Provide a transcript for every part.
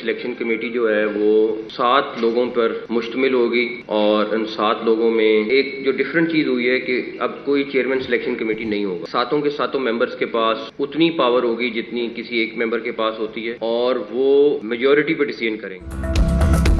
Selection committee जो है वो 7 लोगों पर मुश्तमिल होगी और इन 7 लोगों में एक जो डिफरेंट चीज़ हुई है कि अब कोई चेयरमैन सिलेक्शन कमेटी नहीं होगा। 7 के 7 मेंबर्स के पास उतनी पावर होगी जितनी किसी एक मेंबर के पास होती है और वो मेजॉरिटी पर डिसीजन करेंगे।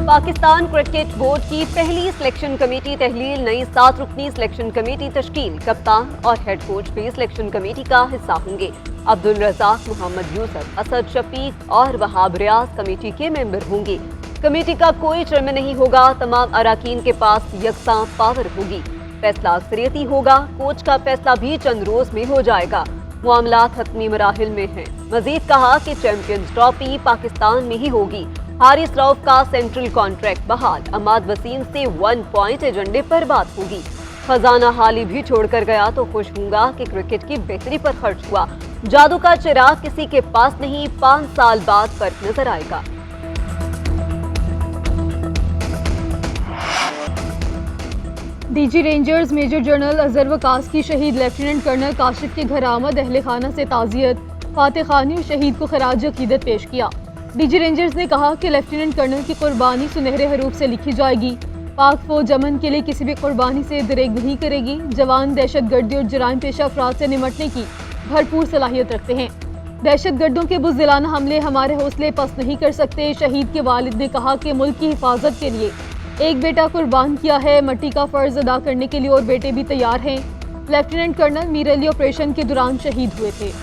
पाकिस्तान क्रिकेट बोर्ड की पहली सिलेक्शन कमेटी तहलील नई 7 रुकनी सिलेक्शन कमेटी तश्कील। कप्तान और हेड कोच भी सिलेक्शन कमेटी का हिस्सा होंगे। अब्दुल रज़ाक, मोहम्मद यूसुफ, असद शफीक और वहाब रियाज कमेटी के मेंबर होंगे। कमेटी का कोई चेयरमैन नहीं होगा। तमाम अराकीन के पास यकसां पावर होगी। फैसला अक्सरियती होगा। कोच का फैसला भी चंद रोज में हो जाएगा। मामलात हतमी मराहिल में हैं। मजीद कहा कि चैंपियंस ट्रॉफी पाकिस्तान में ही होगी। हारिस रऊफ का सेंट्रल कॉन्ट्रैक्ट बहाल। अमाद वसीम से 1 पॉइंट एजेंडे पर बात होगी। खजाना हाली भी छोड़कर गया तो खुश हूंगा कि क्रिकेट की बेहतरी पर खर्च हुआ। जादू का चिराग किसी के पास नहीं, 5 साल बाद फर्क नजर आएगा। DG Rangers Major General Azhar Waqas की शहीद लेफ्टिनेंट कर्नल काशिफ के घर आमद अहले खाना से ताज़ियत, फातह खानी और शहीद को खराज अकीदत पेश किया। डीजी रेंजर्स ने कहा कि लेफ्टिनेंट कर्नल की कुर्बानी सुनहरे हरूफ से लिखी जाएगी। पाक फौज अमन के लिए किसी भी कुर्बानी से दरेग नहीं करेगी। जवान दहशतगर्दी और जराइम पेशा अफराद से निमटने की भरपूर सलाहियत रखते हैं। दहशतगर्दों के बुज़दिलाना हमले हमारे हौसले पस्त नहीं कर सकते। शहीद के वालिद ने कहा कि मुल्क की हिफाजत के लिए एक बेटा कुर्बान किया है। मट्टी का फर्ज अदा करने के लिए और बेटे भी तैयार हैं। Lieutenant colonel Mir Ali operation के दौरान शहीद हुए थे।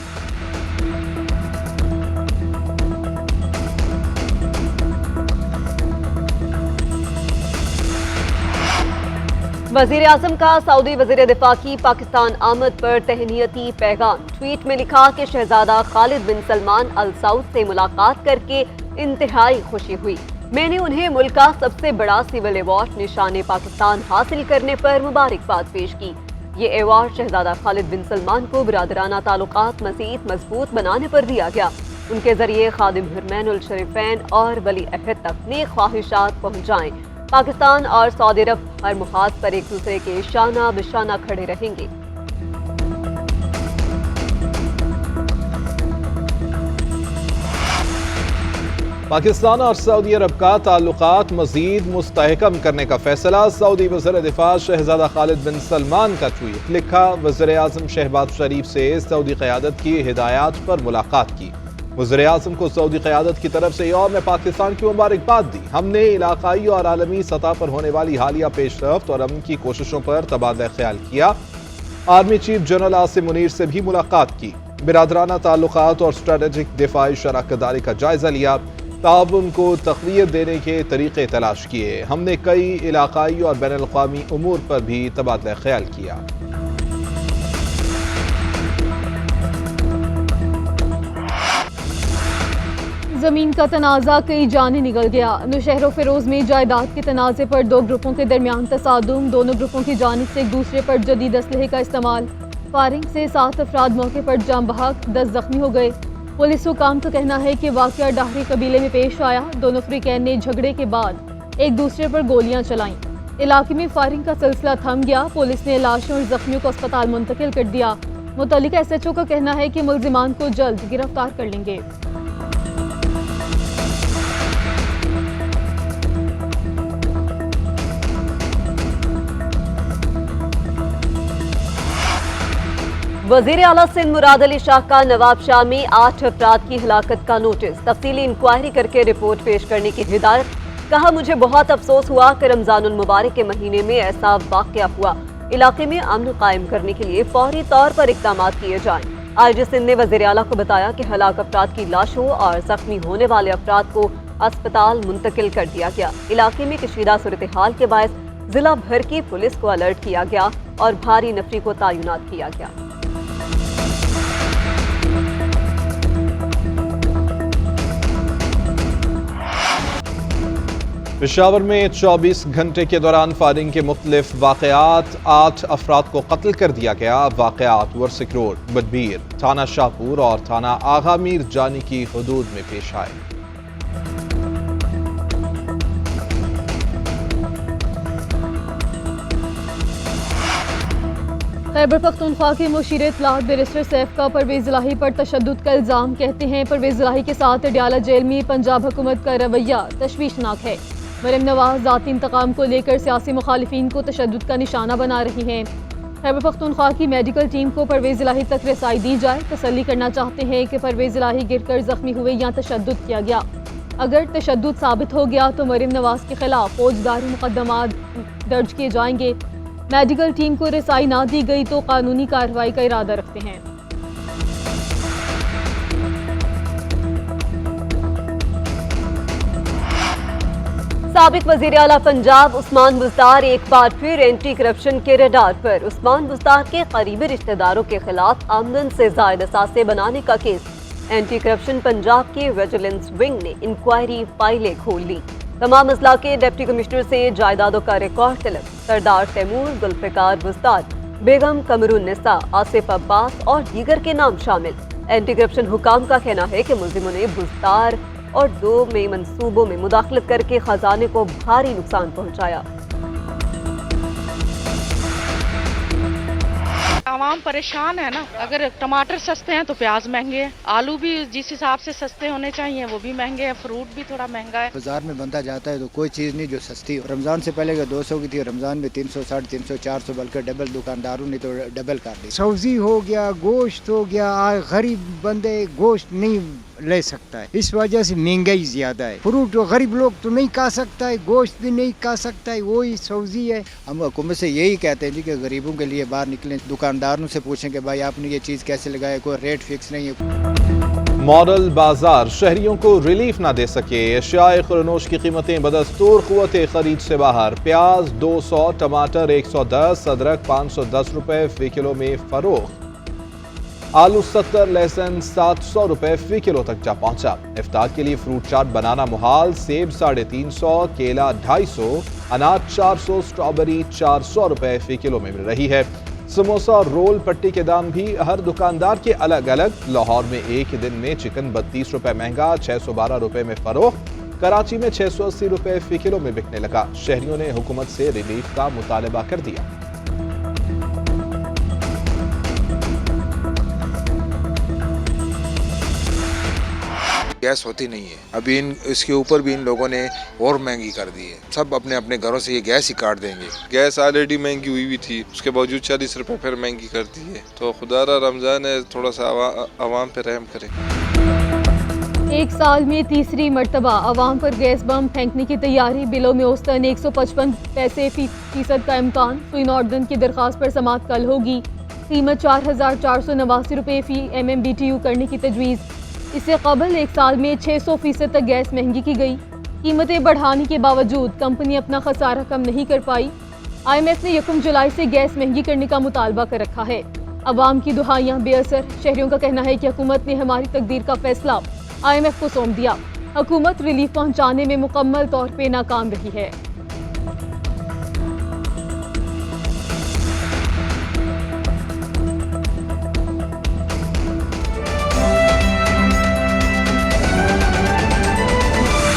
वजीर आजम का सऊदी वजीर दिफा की पाकिस्तान आमद पर तहनीती पैगाम। ट्वीट में लिखा कि शहजादा खालिद बिन सलमान अल सऊद से मुलाकात करके इंतहाई खुशी हुई। मैंने उन्हें मुल्क का सबसे बड़ा सिविल अवार्ड निशान पाकिस्तान हासिल करने पर मुबारकबाद पेश की। ये अवार्ड शहजादा खालिद बिन सलमान को बिरादराना ताल्लुकात मज़ीद मजबूत बनाने पर दिया गया। उनके जरिए खादिम हुरमैनुल शरीफैन और वली अहद तक नेक ख्वाहिशात पहुँचाएं। पाकिस्तान और सऊदी अरब हर मुहाज पर एक दूसरे के शाना बिशाना खड़े रहेंगे। पाकिस्तान और सऊदी अरब का ताल्लुकात मजीद मुस्तहकम करने का फैसला। सऊदी वज़ीर दिफा शहजादा खालिद बिन सलमान का ट्वीट। लिखा, वज़ीर आज़म शहबाज शरीफ से सऊदी क़यादत की हिदायत पर मुलाकात की। वज़ीर आज़म को सऊदी क़यादत की तरफ से यौम पाकिस्तान की मुबारकबाद दी। हमने इलाकाई और आलमी सतह पर होने वाली हालिया पेशरफ्त और अमन की कोशिशों पर तबादला ख्याल किया। Army chief general Asim Munir से भी मुलाकात की। बिरादराना ताल्लुकात और स्ट्रेटेजिक दिफाई शराकतदारी का जायजा लिया। ताउन को तक़वियत देने के तरीके तलाश किए। हमने कई इलाकाई और बैनुल अक़वामी उमूर पर भी तबादला ख्याल किया। जमीन का तनाज़ा कई जाने निकल गया। नौशहर फिरोज में जायदाद के तनाज़े पर 2 ग्रुपों के दरमियान तसादुम। दोनों ग्रुपों की जानिब से एक दूसरे पर जदीद असलहे का इस्तेमाल। फायरिंग से 7 अफराद मौके पर जाम बहक, 10 जख्मी हो गए। पुलिस हुकाम का कहना है कि वाक़या डाहरी कबीले में पेश आया। दोनों फ़रीक़ैन ने झगड़े के बाद एक दूसरे पर गोलियां चलाईं। इलाके में फायरिंग का सिलसिला थम गया। पुलिस ने लाशों और जख्मियों को अस्पताल मुंतकिल कर दिया। मुतल्लिका SHO का कहना है कि मुल्ज़िमान को जल्द गिरफ्तार कर लेंगे। वजीर आला सिंध मुराद अली शाह का नवाब शाह में 8 अफराद की हलाकत का नोटिस। तफसीली इंक्वायरी करके रिपोर्ट पेश करने की हिदायत। कहा, मुझे बहुत अफसोस हुआ कि रमजानुल मुबारक के महीने में ऐसा वाक़या हुआ। इलाके में अमन कायम करने के लिए फौरी तौर पर इक़दाम किए जाएं। IG सिंध ने वजीर आला को बताया कि हलाक अफराद की लाशों और जख्मी होने वाले अफराद को अस्पताल मुंतकिल कर दिया गया। इलाके में कशीदा सूरत हाल के बायस जिला भर की पुलिस को अलर्ट किया गया और भारी नफरी को तैनात किया गया। पेशावर में 24 घंटे के दौरान फायरिंग के मुख्तलिफ वाक़यात। 8 अफराद को कत्ल कर दिया गया। वाक़यात वर्सिक रोड, बदबीर, थाना शाहपुर और थाना आगा मीर जानी की हदूद में पेश आए। खैबर पख्तूनख्वा के मुशीर इत्तलात बैरिस्टर सैफ का परवेज इलाही पर तशद्दुद का इल्ज़ाम। कहते हैं परवेज इलाही के साथ अडयाला जेल में पंजाब हुकूमत का रवैया तशवीशनाक है। मरीम नवाज ज़ाती इंतकाम को लेकर सियासी मुखालिफिन को तशद्दुद का निशाना बना रही हैं। खैबर पख्तूनख्वा की मेडिकल टीम को परवेज इलाही तक रसाई दी जाए। तसल्ली करना चाहते हैं कि परवेज इलाही गिरकर जख्मी हुए या तशद्दुद किया गया। अगर तशद्दुद साबित हो गया तो मरीम नवाज के खिलाफ फौजदारी मुकदमा दर्ज किए जाएंगे। मेडिकल टीम को रसाई ना दी गई तो कानूनी कार्रवाई का इरादा रखते हैं। साबिक वज़ीर आला पंजाब उस्मान बुज़दार एक बार फिर एंटी करप्शन के रडार पर। उस्मान बुज़दार के करीबी रिश्तेदारों के खिलाफ आमदन से ज़ायद असासे बनाने का केस। एंटी करप्शन पंजाब के विजिलेंस विंग ने इंक्वायरी फाइलें खोल ली। तमाम अजला के डिप्टी कमिश्नर से जायदादों का रिकॉर्ड तलब। सरदार तैमूर, जुल्फ़िकार बुज़दार, बेगम कमरुन्निसा, आसिफ अब्बास और दीगर के नाम शामिल। एंटी करप्शन हुकाम का कहना है कि मुल्जिमों ने बुज़दार और 2 में मंसूबों में मुदाखलत करके खजाने को भारी नुकसान पहुंचाया। आवाम परेशान है ना। अगर टमाटर सस्ते हैं तो प्याज महंगे हैं, आलू भी जिस हिसाब से सस्ते होने चाहिए वो भी महंगे हैं, फ्रूट भी थोड़ा महंगा है। बाजार में बनता जाता है तो कोई चीज़ नहीं जो सस्ती हो। रमज़ान से पहले 200 की थी, रमज़ान में 300, 350, 400 बल्कि डबल दुकानदारों ने तो डबल कर दी। सब्जी हो गया, गोश्त हो गया, गरीब बंदे गोश्त नहीं ले सकता है, इस वजह से महंगाई ज्यादा है। फ्रूट तो गरीब लोग तो नहीं खा सकता है, गोश्त भी नहीं खा सकता है, वही सब्जी है। हम हुकूमत से यही कहते हैं जी कि गरीबों के लिए बाहर निकलें, दुकानदारों से पूछें कि भाई आपने ये चीज़ कैसे लगाया, कोई रेट फिक्स नहीं है। मॉडल बाजार शहरियों को रिलीफ ना दे सके। एशियाए खुरनोश की कीमतें बदस्तूर क़ुव्वत खरीद से बाहर। प्याज 200, टमाटर 110, अदरक 510 रुपए फी किलो में फरोख्त। आलू 70, लहसुन 700 रुपए फी किलो तक जा पहुंचा। इफ्तार के लिए फ्रूट चाट बनाना मुहाल। सेब 350, केला 250, अनार 400, स्ट्रॉबेरी 400 रुपए फी किलो में मिल रही है। समोसा और रोल पट्टी के दाम भी हर दुकानदार के अलग अलग। लाहौर में एक दिन में चिकन 32 रुपए महंगा, 612 रुपए में फरोख्त। कराची में 680 रुपए फी किलो में बिकने लगा। शहरियों ने हुकूमत से रिलीफ का मुतालबा कर दिया। गैस होती नहीं है, अभी इसके ऊपर भी इन लोगों ने और महंगी कर दी है। सब अपने अपने घरों से ये गैस ही काट देंगे। गैस ऑलरेडी महंगी हुई भी थी, उसके बावजूद 40 रुपए फिर महंगी कर दी है। तो खुदारा रमजान है, थोड़ा सा आवाम पे रहम करे। एक साल में तीसरी मर्तबा आवाम पर गैस बम फेंकने की तैयारी। बिलों में औसतन 155 पैसे फीसद का इम्कान। सुइन ऑर्डन की दरख्वास्त पर समाअत कल होगी। कीमत 4489 रुपए फी MMBTU करने की तजवीज़। इससे कबल एक साल में 600% तक गैस महंगी की गई। कीमतें बढ़ाने के बावजूद कंपनी अपना खसारा कम नहीं कर पाई। IMF ने 1 जुलाई से गैस महंगी करने का मुतालबा कर रखा है। अवाम की दुहाइयां बेअसर। शहरियों का कहना है कि हुकूमत ने हमारी तकदीर का फैसला IMF को सौंप दिया। हुकूमत रिलीफ पहुंचाने में मुकम्मल तौर पर नाकाम रही है।